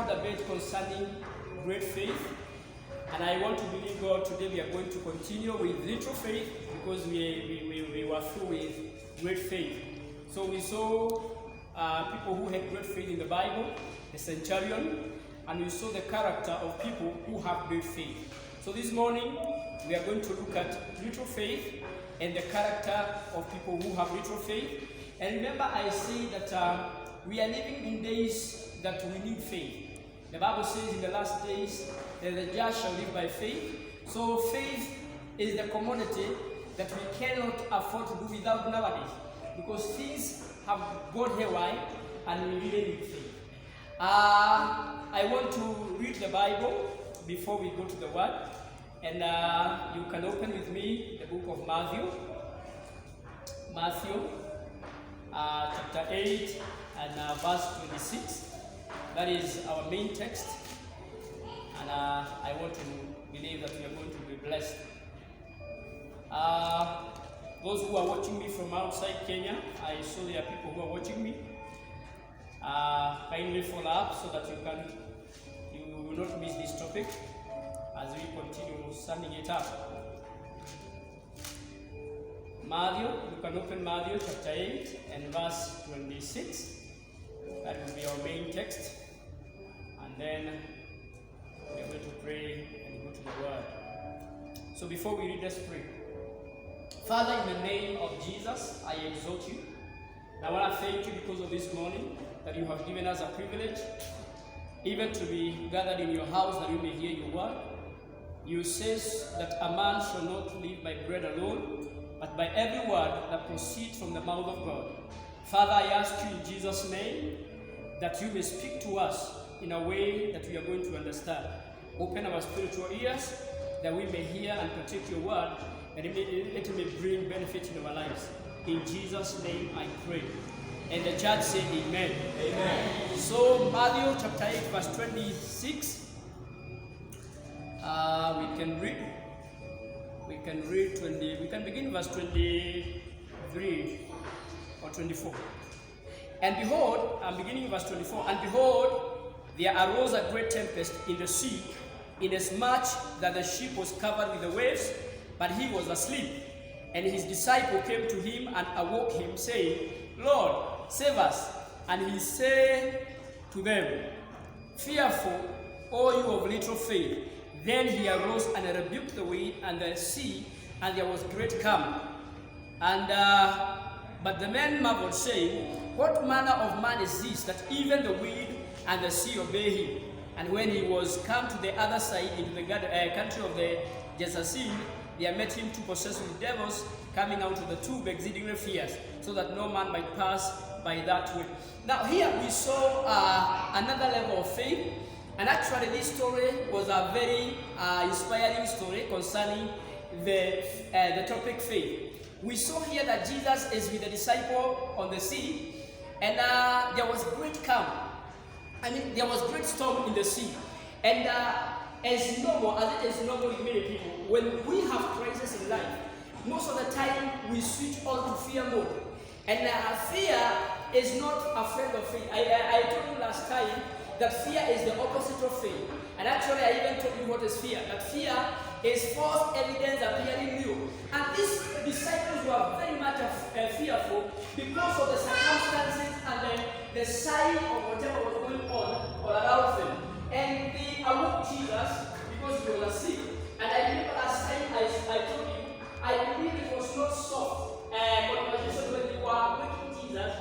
taught a bit concerning great faith, and I want to believe God today we are going to continue with little faith because we were through with great faith. So we saw people who had great faith in the Bible, the centurion, and we saw the character of people who have great faith. So this morning we are going to look at little faith and the character of people who have little faith. And remember, I say that we are living in days that we need faith. The Bible says in the last days that the just shall live by faith. So faith is the commodity that we cannot afford to do without nowadays, because things have gone haywire and we really need faith. I want to read the Bible before we go to the Word, and you can open with me the book of Matthew. Matthew chapter 8 and verse 26. That is our main text, and I want to believe that we are going to be blessed. Those who are watching me from outside Kenya, I saw there are people who are watching me. Kindly follow up so that you will not miss this topic as we continue summing it up. Matthew, you can open Matthew chapter 8 and verse 26. That will be our main text. And then we are going to pray and go to the Word. So before we read, let's pray. Father, in the name of Jesus, I exalt you. I want to thank you because of this morning that you have given us a privilege even to be gathered in your house that we may hear your word. You says that a man shall not live by bread alone, but by every word that proceeds from the mouth of God. Father, I ask you in Jesus' name that you may speak to us in a way that we are going to understand. Open our spiritual ears that we may hear and partake your word, and it may bring benefit in our lives. In Jesus' name I pray. And the church say amen. Amen. So Matthew chapter 8 verse 26. We can read 20. We can begin verse 23 or 24. And behold, I'm beginning verse 24. And behold, there arose a great tempest in the sea, inasmuch that the ship was covered with the waves, but he was asleep. And his disciple came to him and awoke him, saying, Lord, save us. And he said to them, Fearful, O you of little faith. Then he arose and rebuked the wind and the sea, and there was great calm. And but the men marveled, saying, What manner of man is this, that even the wind and the sea obey him? And when he was come to the other side, into the country of the Gerasene, there met him two possessed with devils, coming out of the tomb, exceedingly fierce, so that no man might pass by that way. Now here we saw another level of faith, and actually this story was a very inspiring story concerning the topic faith. We saw here that Jesus is with the disciple on the sea, and there was great calm. There was great storm in the sea. And as it is normal with many people, when we have crisis in life, most of the time we switch on to fear mode. And fear is not a friend of faith. I told you last time that fear is the opposite of faith. And actually I even told you what is fear. That fear is false evidence appearing new. And these disciples were very much fearful because of the circumstances and the sign of whatever was going on all around them. And they awoke Jesus because he was asleep. And I remember last time I told you, I believe it was not soft conversation when they were waking Jesus,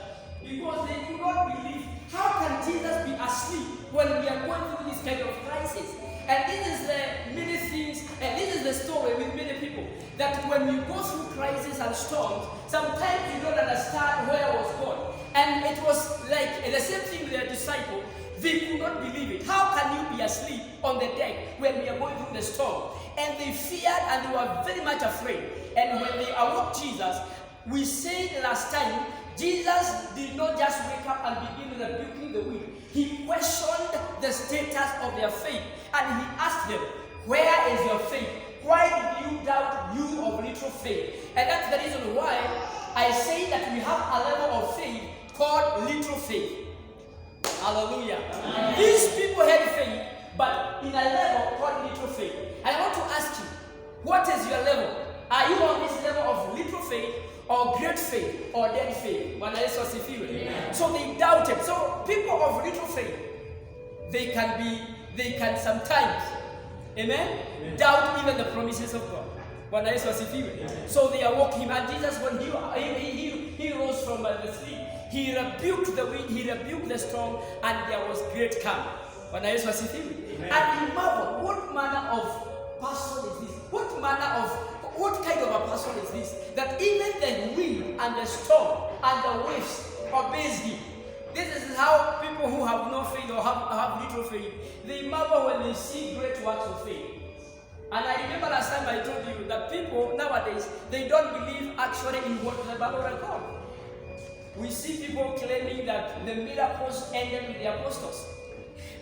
because they do not believe, how can Jesus be asleep when we are going through this kind of crisis? And this is the many things, and this is the story with many people, that when you go through crisis and storms, sometimes you don't understand where was God. And it was like the same thing with their disciple. They could not believe it. How can you be asleep on the deck when we are going through the storm? And they feared and they were very much afraid. And when they awoke Jesus, we said last time, Jesus did not just wake up and begin rebuking the wind. He questioned the status of their faith. And he asked them, where is your faith? Why did you doubt, you of little faith? And that's the reason why I say that we have a level of faith called little faith. Hallelujah. These people had or dead faith. Bwana Yesu asifiwe. So they doubted. So people of little faith, they can sometimes, amen, doubt even the promises of God. Bwana Yesu asifiwe. So they awoke him, and Jesus, when he rose from the sleep, he rebuked the wind, he rebuked the storm, and there was great calm. Bwana Yesu asifiwe. And he marveled, what manner of person is this? What kind of a person is this? That even the wind and the storm and the waves obeys him. This is how people who have no faith or have little faith, they marvel when they see great works of faith. And I remember last time I told you that people nowadays, they don't believe actually in what the Bible records. We see people claiming that the miracles ended with the apostles.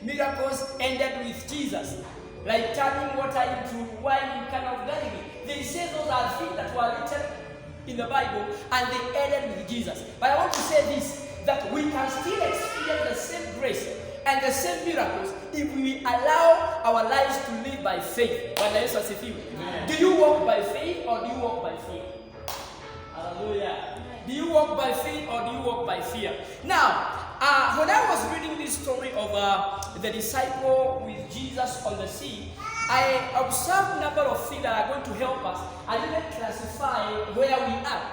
Miracles ended with Jesus, like turning water into wine in Cana of Galilee. They say those are things that were written in the Bible, and they ended with Jesus. But I want to say this, that we can still experience the same grace and the same miracles if we allow our lives to live by faith. Do you walk by faith or do you walk by fear? Hallelujah. Do you walk by faith or do you walk by fear? Now, when I was reading this story of the disciple with Jesus on the sea, I observed a number of things that are going to help us and even classify where we are.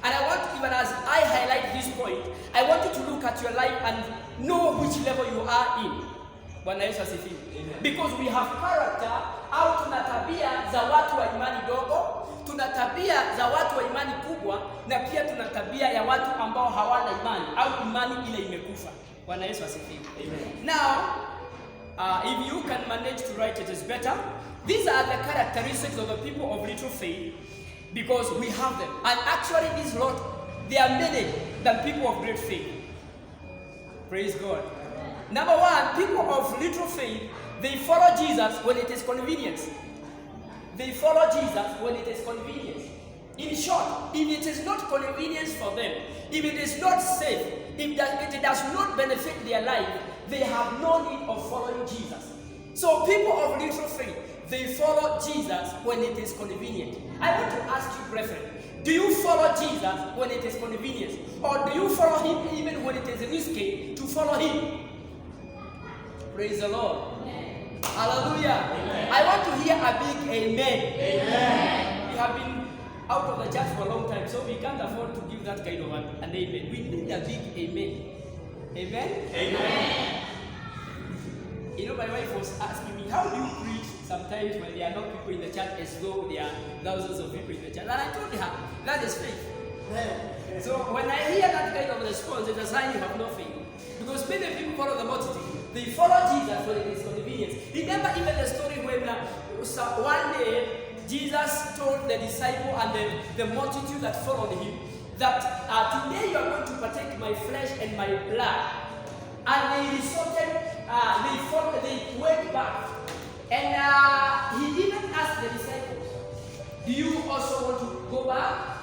And I want, even as I highlight this point, I want you to look at your life and know which level you are in. Because we have character, au tuna tabia za watu wa imani dogo, tuna tabia za watu wa imani kubwa, na pia tuna tabia ya watu ambao hawana imani au imani ile imekufa. Bwana Yesu asifiwe. Now, if you can manage to write it is better. These are the characteristics of the people of little faith, because we have them. And actually this lot, there are many than people of great faith. Praise God. Number one, people of little faith, they follow Jesus when it is convenient. They follow Jesus when it is convenient. In short, if it is not convenience for them, if it is not safe, if it does not benefit their life, they have no need of following Jesus. So people of little faith, they follow Jesus when it is convenient. I want to ask you, brethren, do you follow Jesus when it is convenient? Or do you follow him even when it is risky to follow him? Praise the Lord. Amen. Hallelujah. Amen. I want to hear a big amen. Amen. We have been out of the church for a long time, so we can't afford to give that kind of an amen. We need a big amen. Amen? Amen. You know, my wife was asking me, how do you preach sometimes when there are not people in the church as though there are thousands of people in the church? And I told her, that is faith. So when I hear that kind of response, it's a sign you have no faith. Because many people follow the multitude. They follow Jesus when it is convenient. Remember even the story when one day Jesus told the disciple and the multitude that followed him that today you are going to partake my flesh and my blood. And they resorted, they went back. And he even asked the disciples, do you also want to go back?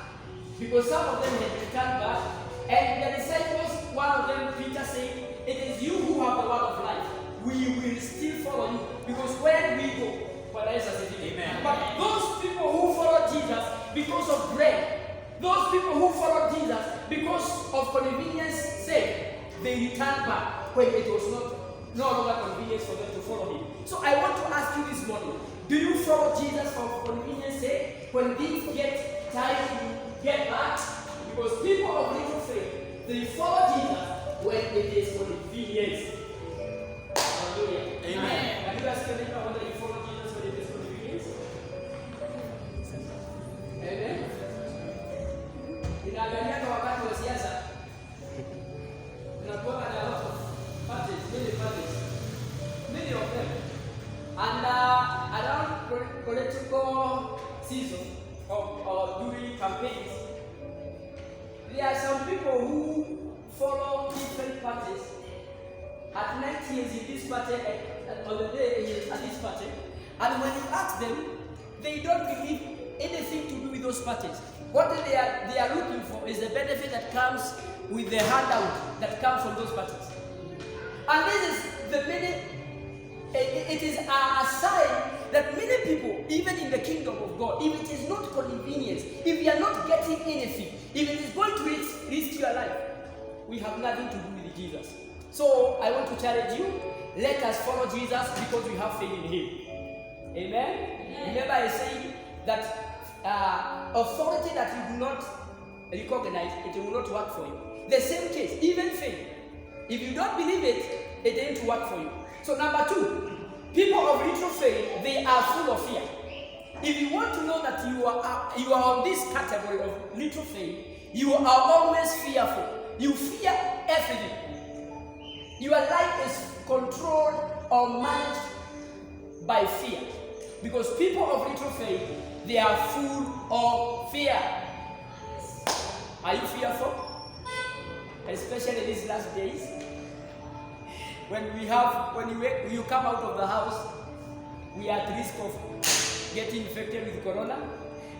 Because some of them had returned back. And the disciples, one of them, Peter, said, it is you who have the word of life. We will still follow you. Because when we go, Amen. But those people who follow Jesus because of bread, those people who follow Jesus because of convenience sake, they return back when it was no longer convenient for them to follow him. So I want to ask you this morning, do you follow Jesus for convenience sake? When things get tight, you get back? Because people of little faith, they follow Jesus when it is convenient. Hallelujah. Amen. Can you ask your neighbor whether you follow Jesus when it is convenient? Amen. Inaangalia kwa wakati wa siasa, tunakuwa na a lot of parties, many of them. And around political season or during campaigns, there are some people who follow different parties. At night he is in this party, on the day he is at this party. And when you ask them, they don't believe anything to do with those parties. What they are looking for is the benefit that comes with the handout that comes from those parties. And this is it is a sign that many people, even in the kingdom of God, if it is not convenient, if you are not getting anything, if it is going to risk your life, we have nothing to do with Jesus. So I want to challenge you, let us follow Jesus because we have faith in him. Amen? Remember I said that authority that you do not recognize, it will not work for you. The same case, even faith. If you don't believe it, it ain't work for you. So number 2, people of little faith, they are full of fear. If you want to know that you are on this category of little faith, you are always fearful. You fear everything. Your life is controlled or managed by fear. Because people of little faith, they are full of fear. Are you fearful? Especially these last days. When you come out of the house, we are at risk of getting infected with corona.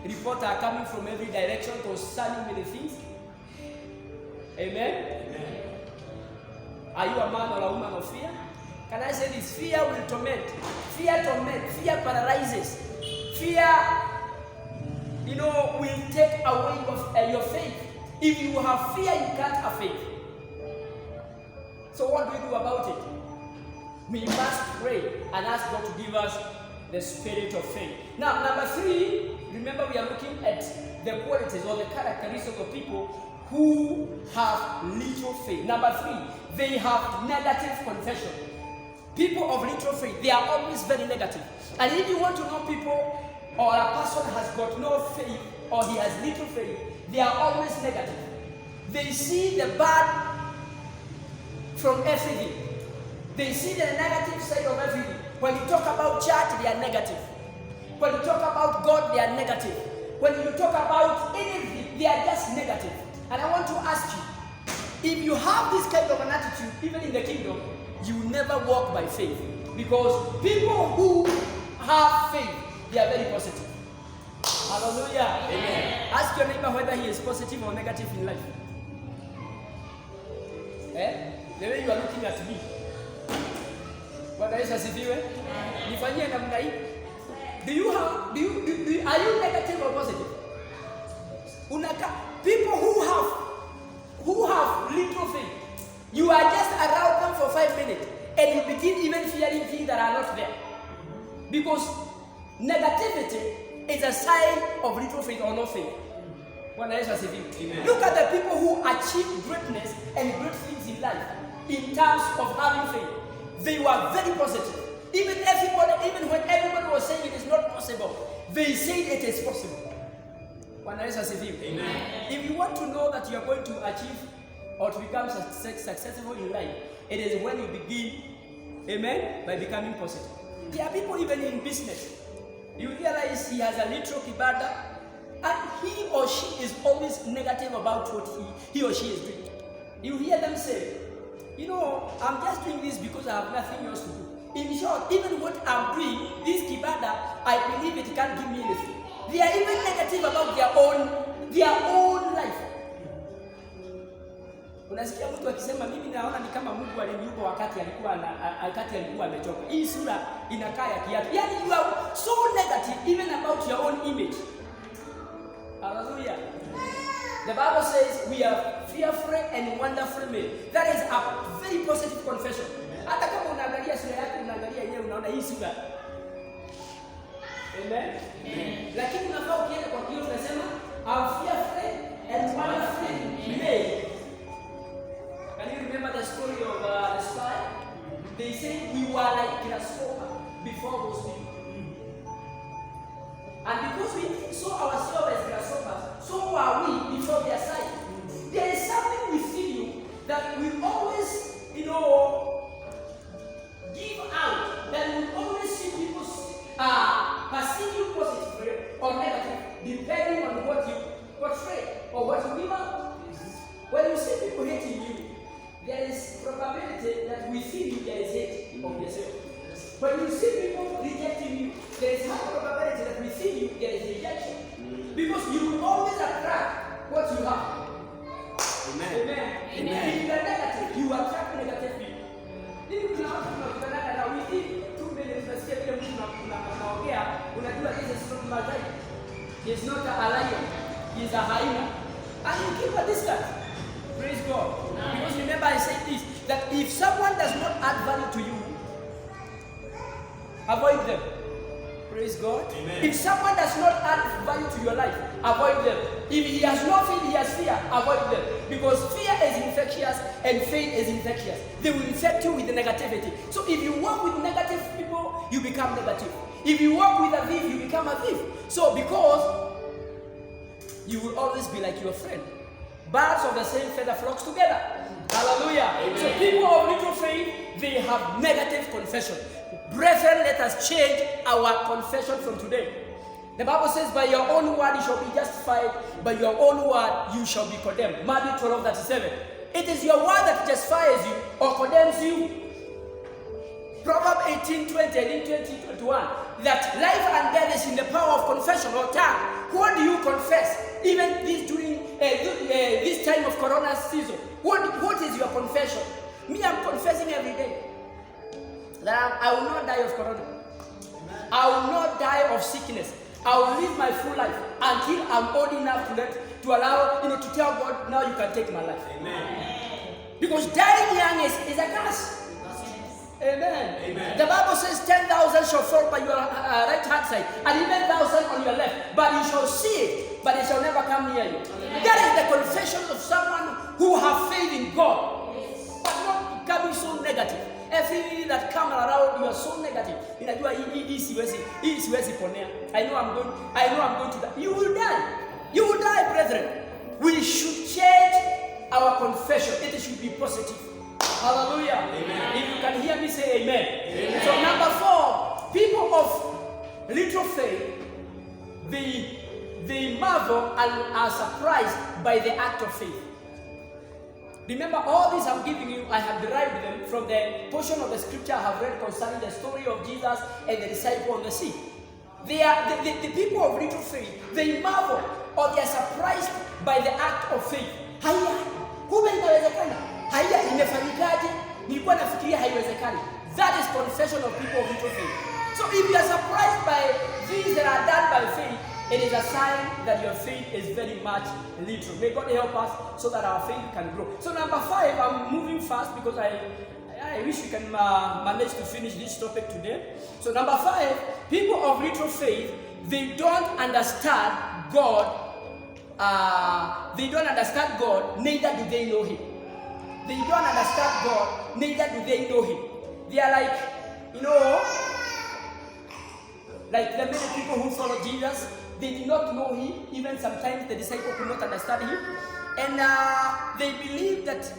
Reports are coming from every direction concerning many things. Amen? Amen. Are you a man or a woman of fear? Can I say this? Fear will torment. Fear torments. Fear paralyzes. Fear, will take away your faith. If you have fear, you can't have faith. So what do we do about it? We must pray and ask God to give us the spirit of faith. Now, number 3, remember we are looking at the qualities or the characteristics of people who have little faith. Number 3, they have negative confession. People of little faith, they are always very negative. And if you want to know people or a person has got no faith or he has little faith, they are always negative. They see the bad from everything. They see the negative side of everything. When you talk about church, they are negative. When you talk about God, they are negative. When you talk about anything, they are just negative. And I want to ask you, if you have this kind of an attitude, even in the kingdom, you never walk by faith. Because people who have faith, they are very positive. Hallelujah. Amen. Ask your neighbor whether he is positive or negative in life. The way you are looking at me. Bwana Yesu asifiwe. Nifanyie namna hii. Are you negative or positive? People who have little faith, you are just around them for 5 minutes and you begin even fearing things that are not there. Because negativity is a sign of little faith or no faith. Bwana Yesu asifiwe. Look at the people who achieve greatness and great things in life in terms of having faith. They were very positive. Even when everybody was saying it is not possible, they said it is possible. Bwana Yesu asifiwe. Amen. If you want to know that you are going to achieve or to become successful in life, it is when you begin, amen, by becoming positive. There are people even in business. You realize he has a little kibada and he or she is always negative about what he or she is doing. You hear them say, I'm just doing this because I have nothing else to do. In short, even what I'm doing, this kibada, I believe it can't give me anything. They are even negative about their own life. Unasikia mtu akisema mimi naona ni kama Mungu aliniumba wakati alikuwa amechoka. Hii sura inakaa ya kiatu. Yani you are so negative even about your own image. Hallelujah. The Bible says we are fearfully and wonderfully made. That is a very positive confession. Hata kama unaangalia sura yako, unaangalia yeye unaona hii sura. Amen. Lakini unafaa ukienda kwa kioo unasema I'm fearfully and wonderfully made. Can you remember the story of the spy? They said we were like grasshopper before those people. And because we saw ourselves as grasshoppers, so are we before their sight. There is something within you that will always, give out, that will always see people perceive you positively or negative, depending on what you portray or what you give out. When you see people hating you, there is probability that within you there is hate of yourself. When you see people rejecting you, there is high probability that within you there is rejection. Because you will always attract what you have. Amen. If you are negative, you attract negative people. Hivi kuna watu tunakutana na wiki tu mbele tunasikia vile mtu unaongea, unajua this is not Mazai. He is not a lion. He is a hyena. and you keep a distance. Praise God. Because remember I said this, that if someone does not add value to you, avoid them. Praise God. Amen. If someone does not add value to your life, avoid them. If he has no faith, he has fear, avoid them. Because fear is infectious and faith is infectious. They will infect you with the negativity. So if you work with negative people, you become negative. If you work with a thief, you become a thief. So because you will always be like your friend. Birds of the same feather flocks together. Hallelujah. Amen. So people of little faith, they have negative confession. Brethren, let us change our confession from today. The Bible says, by your own word you shall be justified, by your own word you shall be condemned. Matthew 12:37. It is your word that justifies you or condemns you. Proverbs 18:20, I think 20:21. That life and death is in the power of confession or tongue. What do you confess? Even this during this time of Corona season. What is your confession? Me, I'm confessing every day that I will not die of corona. I will not die of sickness. I will live my full life until I'm old enough to allow, to tell God, now you can take my life. Amen. Because dying young is a curse. Amen. Amen. The Bible says 10,000 shall fall by your right hand side and 11,000 on your left, but you shall see it, but it shall never come near you. Amen. That is the confession of someone who have faith in God, but not becoming so negative. Everything that comes around you are so negative. I know I'm going to die. You will die. You will die, brethren. We should change our confession. It should be positive. Hallelujah. Amen. If you can hear me, say amen. Amen. So number 4, people of little faith, they marvel and are surprised by the act of faith. Remember, all these I'm giving you, I have derived them from the portion of the scripture I have read concerning the story of Jesus and the disciple on the sea. They are the people of little faith. They marvel or they are surprised by the act of faith. Haya, kumbe inawezekana. Haya, imefanyikaje? Nilikuwa nafikiria haiwezekani. That is confession of people of little faith. So if you are surprised by things that are done by faith, it is a sign that your faith is very much little. May God help us so that our faith can grow. So number 5, I'm moving fast because I wish we can manage to finish this topic today. So number 5, people of little faith, they don't understand God. They don't understand God, neither do they know Him. They don't understand God, neither do they know Him. They are like, like the many people who follow Jesus. They did not know Him. Even sometimes the disciples could not understand Him. And they believe that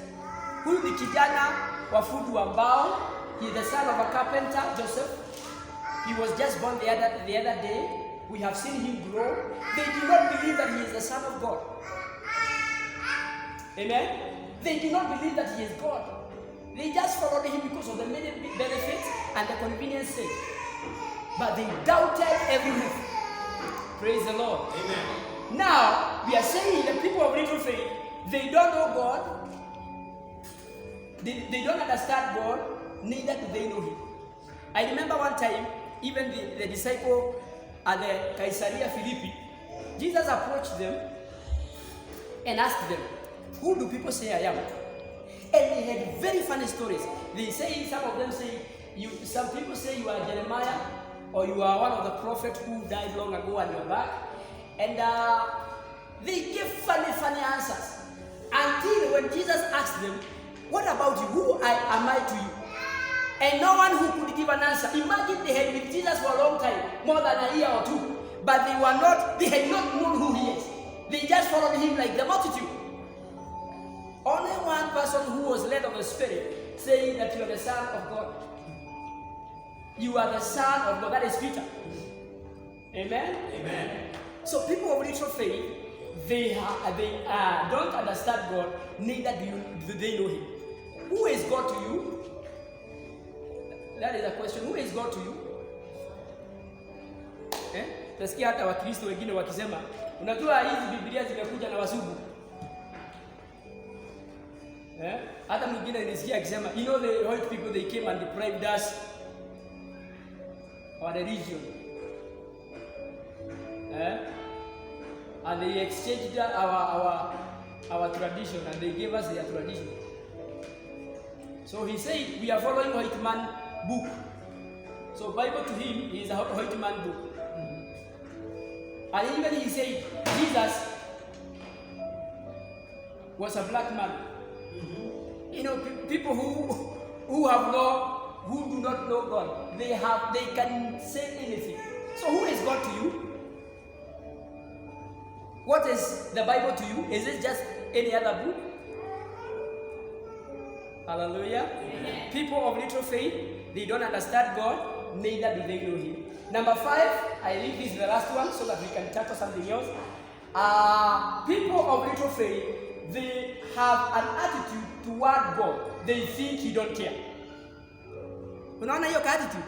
huyu ni kijana wa fundi wa mbao. He is the son of a carpenter, Joseph. He was just born the other day. We have seen him grow. They do not believe that he is the Son of God. Amen? They do not believe that he is God. They just followed him because of the many benefits and the convenience sake. But they doubted every move. Praise the Lord. Amen. Now, we are saying the people of little faith, they don't know God. They don't understand God, neither do they know Him. I remember one time, even the disciple at the Caesarea Philippi, Jesus approached them and asked them, who do people say I am? And they had very funny stories. They say, some of them say, some people say you are Jeremiah, or you are one of the prophets who died long ago and you're back. And they give funny answers. Until when Jesus asked them, what about you? Who am I to you? And no one who could give an answer. Imagine they had been with Jesus for a long time, more than a year or two. But they had not known who He is. They just followed Him like the multitude. Only one person who was led of the Spirit saying that you are the Son of God. You are the Son of God. That is Peter. Amen? Amen. So people of little faith, they don't understand God, neither do they know Him. Who is God to you? That is a question. Who is God to you? Tasikia hata Wakristo wengine wakisema, unajua hizi Biblia zimekuja na wazungu. Hata mwingine nilisikia akisema, the white people, they came and deprived us our religion. And they exchanged our tradition, and they gave us their tradition. So he said, we are following white man book. So Bible to him is a white man book. And even he said, Jesus was a black man. You know, people who do not know God, they can say anything. So who is God to you? What is the Bible to you? Is it just any other book? Hallelujah. Amen. People of little faith, they don't understand God, neither do they know Him. Number 5, I think this is the last one so that we can tackle something else. People of little faith, they have an attitude toward God. They think He don't care. Unaona hiyo attitude?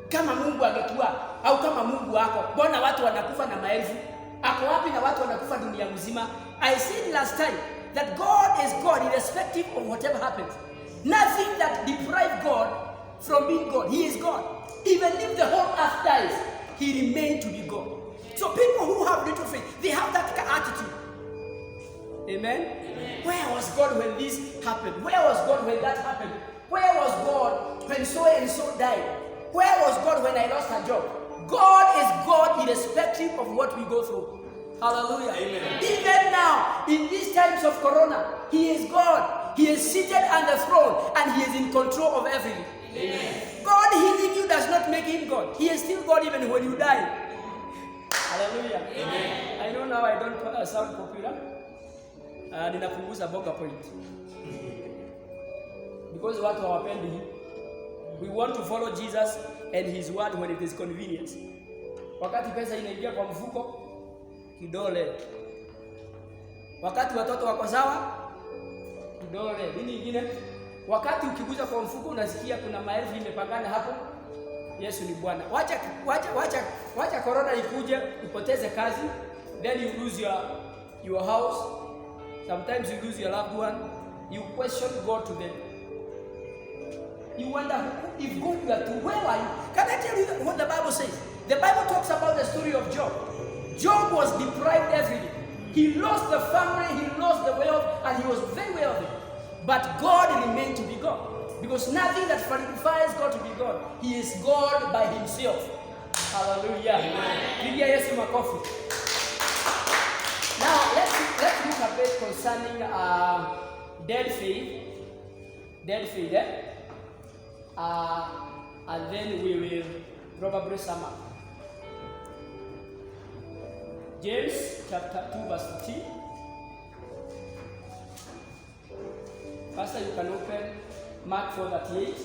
Kama Mungu angekuwa au kama Mungu wako, mbona watu wanakufa na maelfu? Ako wapi na watu wanakufa dunia mzima? I said last time that God is God irrespective of whatever happens. Nothing that deprives God from being God. He is God. Even if the whole earth dies, He remains to be God. So people who have little faith, they have that attitude. Amen? Amen. Where was God when this happened? Where was God when that happened? Where was God when so and so died? Where was God when I lost a job? God is God irrespective of what we go through. Hallelujah. Amen. Even now, in these times of Corona, He is God. He is seated on the throne and He is in control of everything. Amen. God healing you does not make Him God. He is still God even when you die. Hallelujah. Amen. I know now I don't sound popular. Ninapunguza boga point. Because watu hawapendi Him. We want to follow Jesus and His word when it is convenient. Wakati pesa inaingia kwa mfuko, kidole. Wakati watoto wako sawa, kidole. Nini ingine? Wakati ukiguza kwa mfuko unasikia kuna maelfu imepangana hapo. Yesu ni Bwana. Wacha corona ikuje upoteze kazi, then you lose your house. Sometimes you lose your loved one. You question God to them. You wonder if God you are true. Where are you? Can I tell you what the Bible says? The Bible talks about the story of Job. Job was deprived everything. He lost the family, he lost the wealth, and he was very wealthy. But God remained to be God. Because nothing that qualifies God to be God. He is God by Himself. Hallelujah. Give Yesu makofi. Now let's look a bit concerning dead faith. Dead faith, and then we will probably sum up. James chapter 2 verse 15. Pastor, you can open Mark 4:38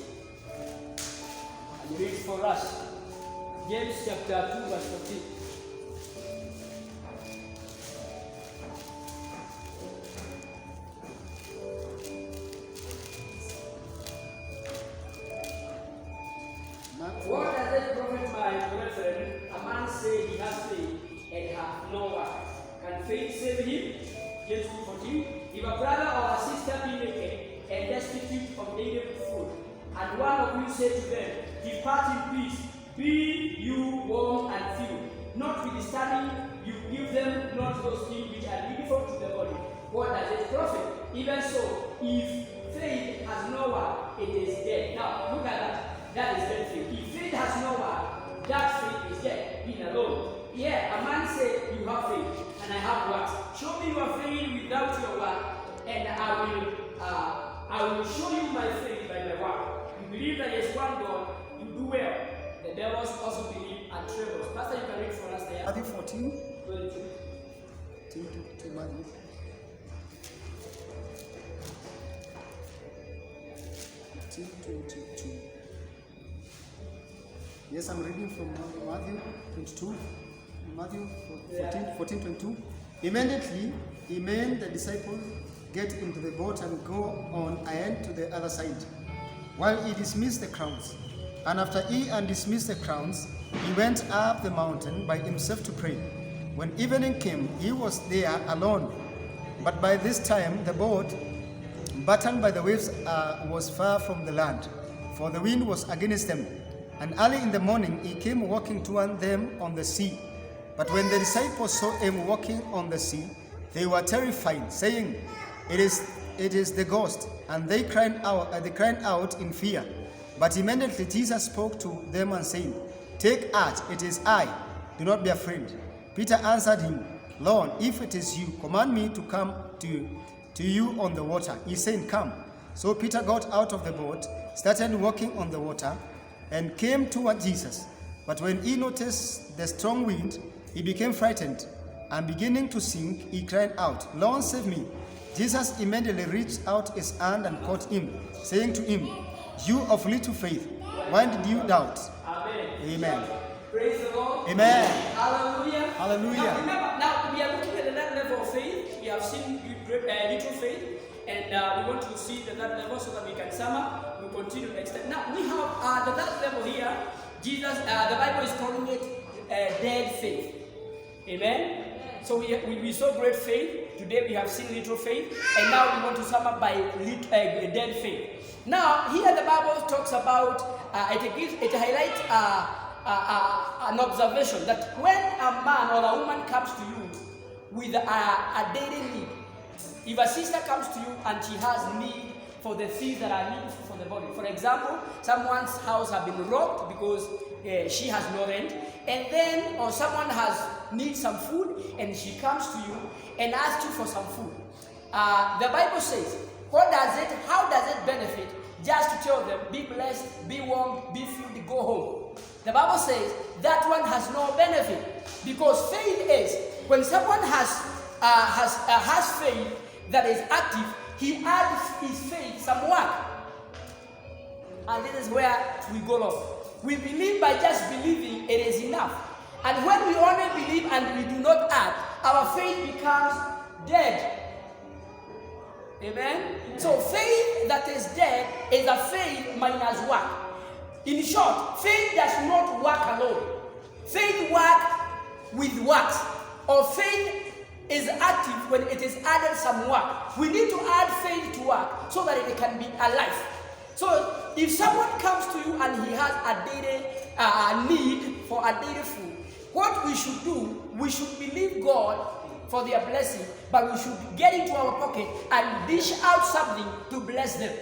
and read for us. James chapter 2 verse 15. What does it profit, my brethren? A man say he has faith and hath no work. Can faith save him? James 2:14. If a brother or a sister be naked and destitute of daily food, and one of you say to them, depart in peace, be you warm and filled. Notwithstanding, you give them not those things which are needful to the body. What does it profit? Even so, if faith has no work, it is dead. Now, look at that. That is dead faith. If faith has no work, that faith is dead, being alone. Yeah, a man said, you have faith, and I have works. Show me your faith without your work, and I will show you my faith by my work. You believe that there is one God, you do well. The devils also believe and tremble. Pastor, you can read for us there. Matthew 14. 22. To Matthew. Yes, I'm reading from Matthew 22. Matthew 14:22. Immediately, he made the disciples get into the boat and go on ahead to the other side, while he dismissed the crowds. And after he had dismissed the crowds, he went up the mountain by himself to pray. When evening came, he was there alone. But by this time, the boat, battered by the waves, was far from the land, for the wind was against them. And early in the morning, he came walking toward them on the sea. But when the disciples saw him walking on the sea, They were terrified, saying, It is the ghost, and they cried out in fear. But immediately Jesus spoke to them and said, Take heart, it is I. Do not be afraid. Peter answered him, Lord, if it is you, command me to come to you on the water. He said, Come. So Peter got out of the boat, started walking on the water, and came toward Jesus. But when he noticed the strong wind, he became frightened, and beginning to sink, he cried out, Lord, save me. Jesus immediately reached out his hand and caught him, saying to him, You of little faith, why did you doubt? Amen. Amen. Praise the Lord. Amen. Hallelujah. Hallelujah. Now, remember, now we are looking at that level of faith. We have seen little faith, and we want to see that level so that we can sum up. We continue to extend. Now we have that level here. Jesus, the Bible is calling it dead faith. Amen. So we saw great faith. Today we have seen little faith, and now we want to sum up by dead faith. Now here the Bible talks about it highlights an observation that when a man or a woman comes to you with a daily need, if a sister comes to you and she has need for the things that are needed for the body. For example, someone's house has been robbed because she has no rent, and then or someone needs some food and she comes to you and asks you for some food. The Bible says, how does it benefit just to tell them, be blessed, be warmed, be filled, go home? The Bible says that one has no benefit, because faith is when someone has faith that is active, he adds his faith some work. And this is where we go wrong. We believe by just believing it is enough. And when we only believe and we do not act, our faith becomes dead. Amen? So faith that is dead is a faith minus work. In short, faith does not work alone. Faith works with works. Or faith is active when it is added some work. We need to add faith to work so that it can be alive. So if someone comes to you and he has a daily need for a daily food, what we should do, we should believe God for their blessing, but we should get into our pocket and dish out something to bless them.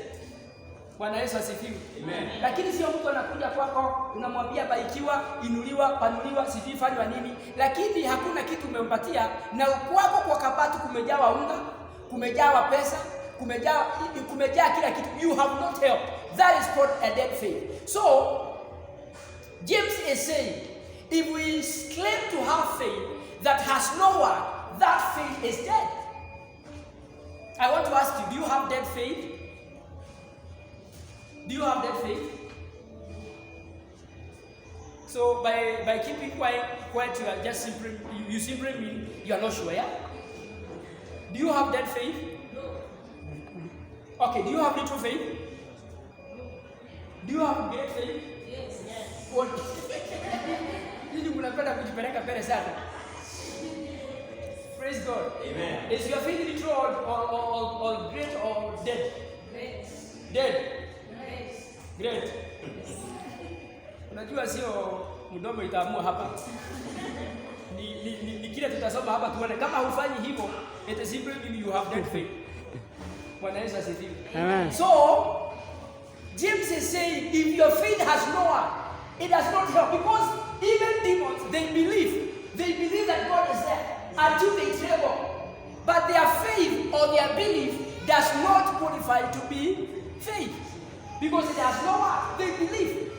Bwana Yesu asifiwe. Amen. Lakini sio mtu anakuja kwako unamwambia barikiwa, inuliwa, panuliwa, sijui fanywa nini, lakini hakuna kitu umempatia, na kwako kwa kabati kumejawa unga, kumejawa pesa, kumejaa kila kitu. You have not helped. That is called a dead faith. So James is saying, if we claim to have faith that has no work, that faith is dead. I want to ask you, do you have dead faith? Do you have dead faith? So by keeping quiet, you are just simply mean you are not sure, yeah? Do you have dead faith? No. Okay, do you have little faith? No. Do you have great faith? Yes. What? Nini mnapenda kujipeleka pele sana? Praise God. Amen. Is your faith little or great or dead? Great. Dead. Great. Great. Unajua sio mdomo itaamua hapa. Ni kile tutasoma hapa tuone kama hufanyi hivyo, it is simply mean you have dead faith. Bwana Yesu asifiwe. Amen. So James is saying if your faith has no work, it does not help, because even demons they believe that God is there until they tremble. But their faith or their belief does not qualify to be faith, because it has no work. They believe,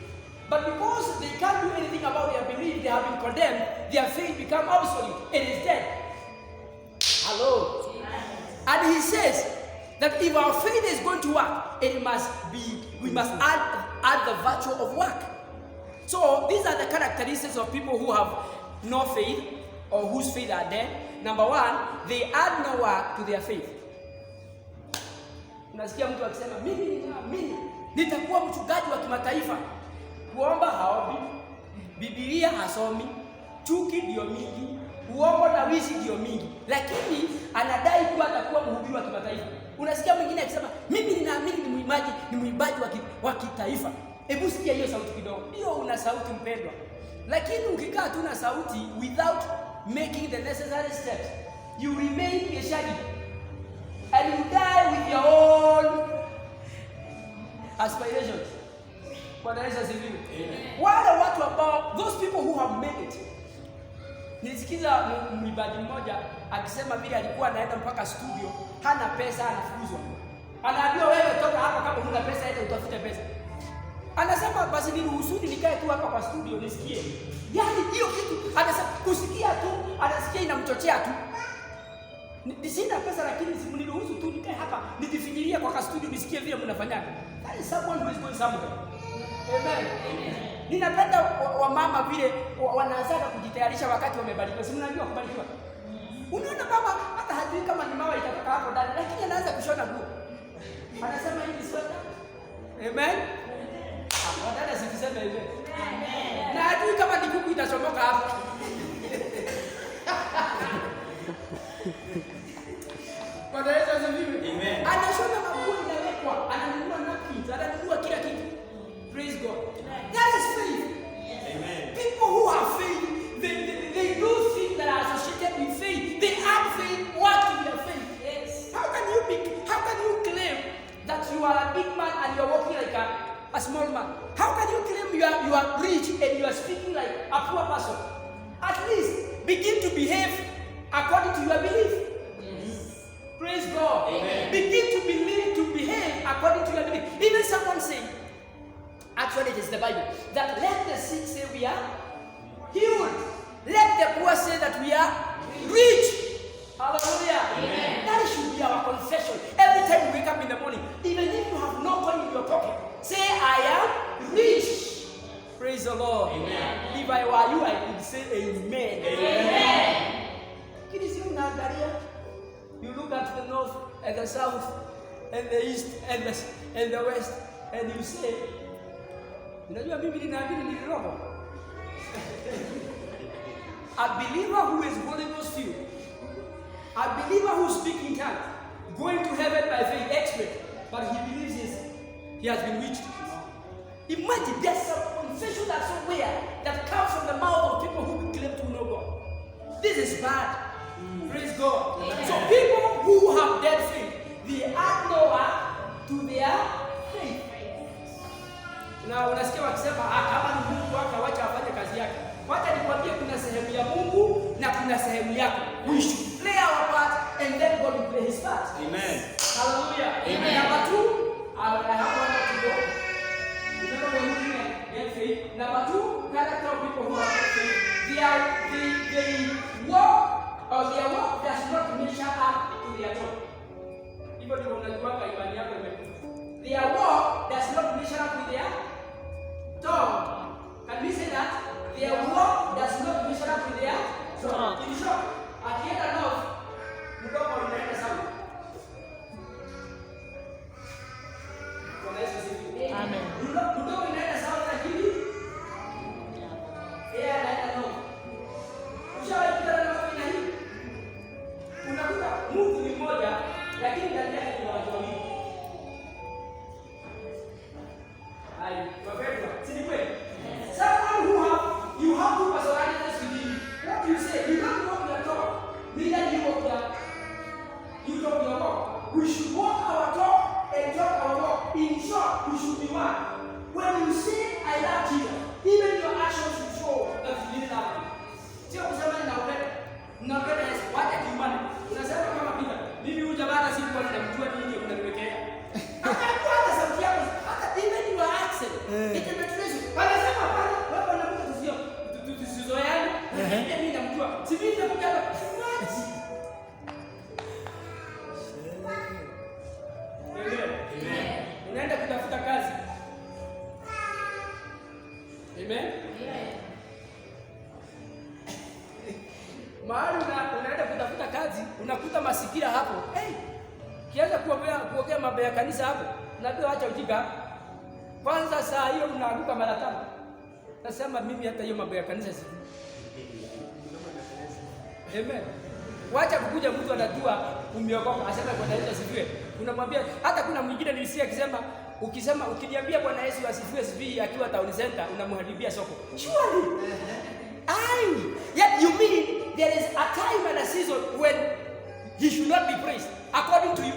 but because they can't do anything about their belief, they have been condemned. Their faith become obsolete. It is dead. Hello. And he says that if our faith is going to work, we must add the virtue of work. So these are the characteristics of people who have no faith or whose faith are dead. Number one, they add no work to their faith. Unasikia mtu akisema mimi nitakuwa mchungaji wa kimataifa. Kuomba haombi, Biblia hasomi, chuki ndio mingi, uongo na wizi ndio mingi, lakini anadai kuwa atakuwa mhubiri wa kimataifa. Unasikia mwingine akisema mimi ninaamini ni mwimbaji wa kitaifa. Hebu sikia hiyo sauti kidogo. Ndio una sauti mpendwa. Lakini ukikaa tu na sauti without making the necessary steps, you remain a shaggy. And you die with your own aspirations. Bwana Yesu asifiwe. Wale watu ambao, those people who have made it. Nilisikiza mwimbaji mmoja akisema vile alikuwa anaenda mpaka studio, hana pesa, anafukuzwa. Anaambiwa wewe toka hapa, kama huna pesa enda utafute pesa. Anasema basi niruhusuni nikae tu hapa kwa studio nisikie. Yaani hiyo kitu anasema kusikia tu, anasikia inamchochea tu. Sina pesa lakini mniruhusu tu nikae hapa nijifikirie kwa studio nisikie vile mnafanyaga. That is someone who is going somewhere. Amen. Ninapenda wamama vile wanaanza kujitayarisha wakati wamebarikiwa. Si mnajua kubarikiwa? Unaona mama hata hajui kama ni mawa itatoka hapo ndani, lakini anaanza kushona nguo. Anasema hii ni sweta. Amen. Wadada sikisema hivyo. Amen. Na hajui kama ni kuku itachomoka hapo. Bwana Yesu asifiwe. Amen. Anashona manguo inawekwa, ananunua napkins, ananunua kila kitu. Praise God. That is faith. Amen. People who have faith, they do things that are associated with faith. They have faith, work in their faith. Yes. How can you claim that you are a big man and you are walking like a small man? How can you claim you are rich and you are speaking like a poor person? At least begin to behave according to your belief. Yes. Praise God. Amen. Begin to behave according to your belief. Even someone saying, actually it is the Bible, that let the sick say we are healed. Let the poor say that we are rich. Hallelujah. Amen. That should be our confession. Every time you wake up in the morning, even if you have no coin in your pocket, say I am rich. Praise the Lord. Amen. If I were you, I would say amen. Amen. You look at the north and the south and the east and the west and you say, unajua mimi ninaamini ni roho. A believer who is Holy Ghost filled, a believer who speaks in tongues, going to heaven by faith, expert, but he believes he has been reached. Imagine there's some confession that's somewhere that comes from the mouth of people who claim to know God. This is bad. Praise God. Amen. So people who have dead faith, they add Noah to their faith. Na unasikia wakisema kama ni Mungu akawacha afanye kazi yake. Wacha nikwambie kuna sehemu ya Mungu na kuna sehemu yako. We should play our part and then God will play his part. Amen. Hallelujah. Amen. Number 2, I have one more to go. Remember we're looking at faith. Number 2, character of people who have faith. They walk or their walk does not measure up to their talk. People don't know imani yako imekufa. Their walk does not measure up with their tongue. Can we say that? Their walk does not measure up with their tongue. In short, akienda north, mdomo unaenda south. Amen. Mdomo unaenda south lakini yeye anaenda north. Ushawahi kutana na watu hivi? Unakuta mtu ni mmoja lakini ndani yake kuna watu wawili. Someone who you have two personalities with you. What you say, you don't walk your talk, neither you walk you talk your talk. We should walk our talk and talk our talk. In short, we should be one. When you say I love Jesus, even your actions should show that you really love him. Sio kusema ninampenda Yesu, wacha kiumane. Unasema kama Peter, mimi huyu jamaa si kwa ninamjua nini unaniwekea. Hata sauti yako, hata even your accent, it can betray you. Wanasema hapana, wewe unamjua tusizoeane. Mimi namjua. Si mimi nakuja hapa. Amen. Unaenda kutafuta kazi. Amen. Mahali unaenda kutafuta kazi, unakuta masikira hapo. Kianza kuongea mambo ya kanisa hapo, unaambia acha ujinga. Kwanza saa hiyo unaanguka mara 5. Nasema mimi hata hiyo mambo ya kanisa si. Amen. Wacha kukuja mtu anajua umeokoka, asema Bwana Yesu asifiwe. Unamwambia hata kuna mwingine nilisikia akisema ukiniambia Bwana Yesu asifiwe sifi akiwa town center unamharibia soko. Surely. Yet you mean there is a time and a season when he should not be praised according to you,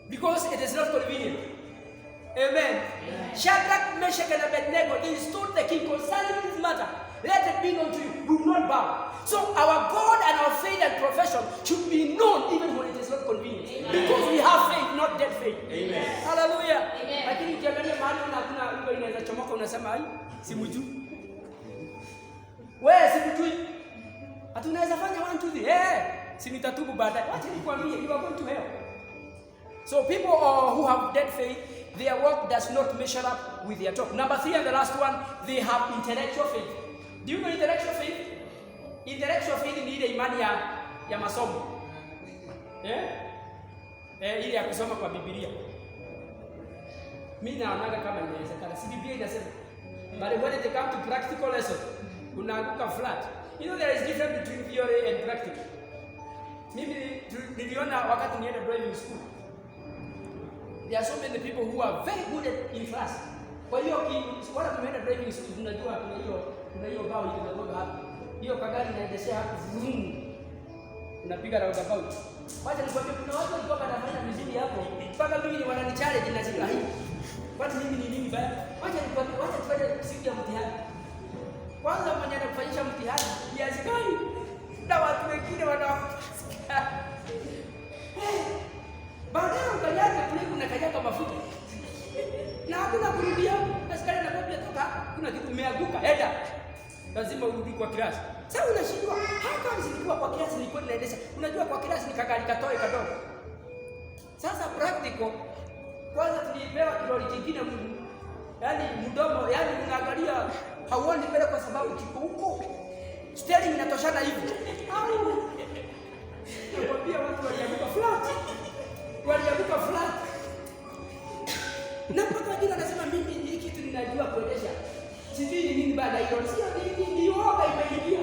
because it is not convenient. Amen. Shadrach, Meshach, and Abednego, they told the king concerning this matter, let it be known to you, do not bow. So our God and our faith and profession should be known even when it is not convenient. Amen. Because we have faith, not dead faith. Amen. Hallelujah. Lakini ukiangalia mahali na hakuna lugha inaweza chomoka unasema ai, simujui. Wewe simujui. Hatunaweza fanya 1 2 3. Si nitatubu baadaye. Wacha nikwambie, you are going to hell. So people who have dead faith, their work does not measure up with their talk. Number 3 and the last one, they have intellectual faith. Do you know intellectual faith? Intellectual faith ni ile imani ya masomo. Ile ya kusoma kwa Biblia. Mimi naonaga kama inawezekana. Si Biblia inasema. But when it comes to practical lesson, unaanguka flat. You know there is difference between theory and practical. Mimi niliona wakati nienda driving school. There are so many people who are very good in class. Kwa hiyo wala tumeenda driving school tunajua kuna hiyo bao inakuwa hapa. Hiyo kagari inaendeshea hapo vroom. Unapiga roundabout. Wacha nikwambie kuna watu walikuwa wanafanya mizidi hapo. Mpaka mimi ni wanani challenge na sika hii. Kwani mimi ni nini baya? Wacha nikwambie, wacha tufanye siku ya mtihani. Kwanza mwenye anakufanyisha mtihani, ni askari. Na watu wengine wanawasikia. Baadaye ukanyaga kule kuna kanyaga mafuta. Na hakuna kurudia. Askari anakwambia toka, kuna kitu umeanguka, enda. Lazima urudi kwa class. Sasa unashindwa, hata nilikuwa kwa class nilikuwa ninaendesha. Unajua kwa class ni kagari katoe kadogo. Sasa practical kwanza tulipewa kilori kingine yaani mdomo, yaani unaangalia hauoni mbele kwa sababu kiko huko. Steering inatoshana hivi. Nakwambia watu walianguka flat. Walianguka flat. Na mpaka wengine wanasema mimi hii kitu ninajua kuendesha. Sijui ni nini baada hiyo. Sio nini yoga imeingia.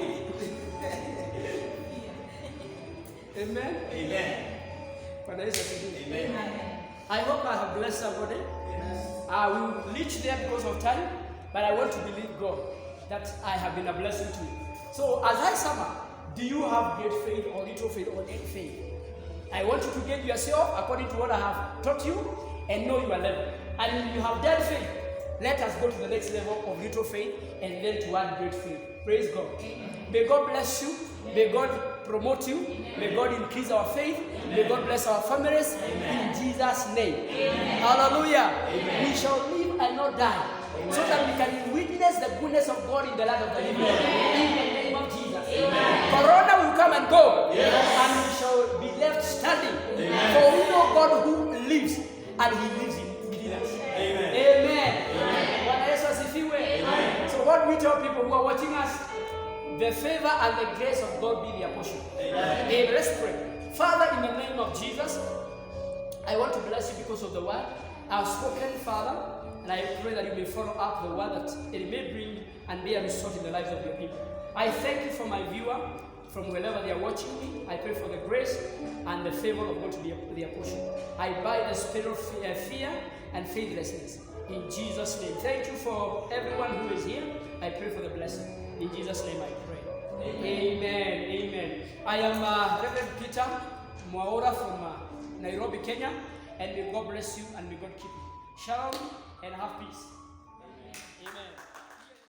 Amen. Amen. Bwana Yesu asifiwe. Amen. I hope I have blessed somebody. I will reach there because of time, but I want to believe God that I have been a blessing to you. So as I sum up, do you have great faith or little faith or dead faith? I want you to get yourself according to what I have taught you and know your level. And if you have dead faith, let us go to the next level of little faith and then to add great faith. Praise God. Amen. May God bless you. May God promote you. Amen. May God increase our faith. Amen. May God bless our families. Amen. In Jesus' name. Amen. Hallelujah. Amen. We shall live and not die. Amen. So that we can witness the goodness of God in the land of the living. In the name of Jesus. Amen. Corona will come and go. Yes. And we shall be left standing. Amen. For we know God who lives and He lives within us. Amen. Amen. Amen. So what we tell people who are watching us, the favor and the grace of God be their portion. Amen. Amen. Let's pray. Father, in the name of Jesus, I want to bless you because of the word I've spoken, Father, and I pray that you may follow up the word that it may bring and be a result in the lives of your people. I thank you for my viewer, from wherever they are watching me. I pray for the grace and the favor of God to be their portion. I bind the spirit of fear and faithlessness. In Jesus' name. Thank you for everyone who is here. I pray for the blessing. In Jesus' name I pray. Amen. Amen. I am Reverend Peter Mwaura from Nairobi, Kenya. And may God bless you and may God keep you. Shalom and have peace. Amen.